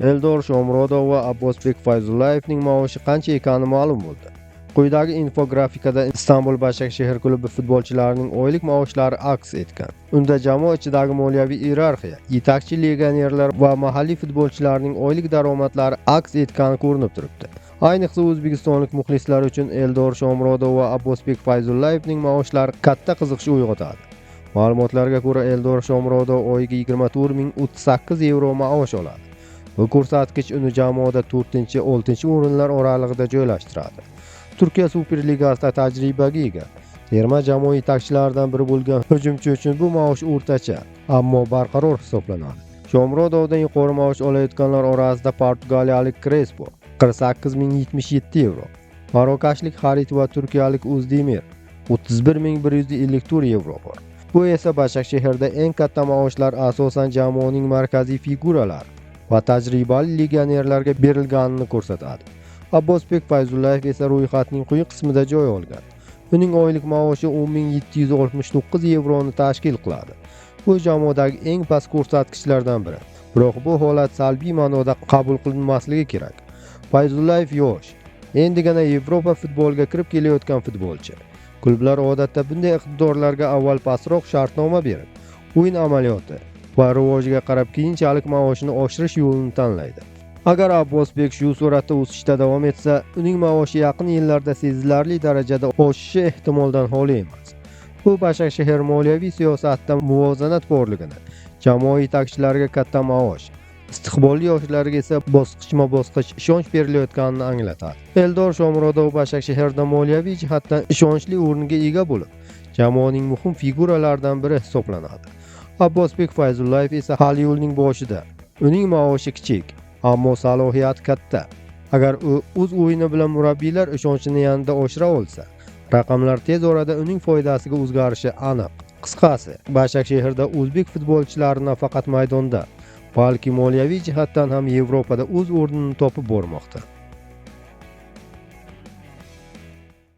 Eldor Shomurodov va Abbosbek Fayzullayevning maoshi qancha ekani ma'lum bo'ldi. Quyidagi infografikada Istanbul Başakşehir klubi futbolchilarining oylik maoshlari aks etgan. Unda jamoa ichidagi moliyaviy iyerarxiya, yetakchi legionerlar va mahalliy futbolchilarning oylik daromadlari aks etgani ko'rinib turibdi. Ayniqsa o'zbekistonlik muxlislar uchun Eldor Shomurodov va Abbosbek Fayzullayevning maoshlari katta qiziqish uyg'otadi. Ma'lumotlarga ko'ra, Eldor Shomurodov oyiga 24.038 euro maosh oladi. Bu ko'rsatkich uni jamoada 4-6 o'rinlar oralig'ida joylashtiradi. Turkiya Superligasida tajribaga ega terma jamoa yetakchilaridan biri bo'lgan hujumchi uchun bu maosh o'rtacha, ammo barqaror hisoblanadi. Shomurodovdan yuqori maosh olayotganlar orasida portugaliyalik Crespo 48.077 euro, marokashlik Harit va turkiyalik Uzdemir 31.154 euro bor. Bu esa Başakşehirda eng katta maoshlar asosan jamoaning markaziy figuralari va tajribali legionerlarga berilganini ko'rsatadi. Abbosbek Fayzullayev esa ro'yxatning quyi qismida joy olgan. Uning oylik maoshi 10.769 evroni tashkil qiladi. Bu jamoadagi eng past ko'rsatkichlardan biri. Biroq bu holat salbiy ma'noda qabul qilinmasligi kerak. Fayzullayev yosh, endigina Yevropa futboliga kirib kelayotgan futbolchi. Klublar odatda bunday iqtidorlarga avval pastroq shartnoma berib, o'yin amaliyoti va rivojiga qarab keyinchalik maoshini oshirish yo'lini tanlaydi. Agar Abbosbek shu sur'atda o'sishda davom etsa, uning maoshi yaqin yillarda sezilarli darajada oshishi ehtimoldan xoli emas. Bu Başakşehir moliyaviy siyosatida muvozanat borligini, jamoa yetakchilariga katta maosh, istiqbolli yoshlarga esa bosqichma-bosqich ishonch berilayotganini anglatadi. Eldor Shomurodov Başakşehirda moliyaviy jihatdan ishonchli o'rniga ega bo'lib, jamoaning muhim figuralaridan biri hisoblanadi. Abbosbek Fayzullayev esa hali yo'lning boshida. Uning maoshi kichik, ammo salohiyati katta. Agar u o'z o'yini bilan murabbiylar ishonchini yanada oshira olsa, raqamlar tez orada uning foydasiga o'zgarishi aniq. Qisqasi, Başakşehirda o'zbek futbolchilari nafaqat maydonda, balki moliyaviy jihatdan ham Yevropada o'z o'rnini topib bormoqda.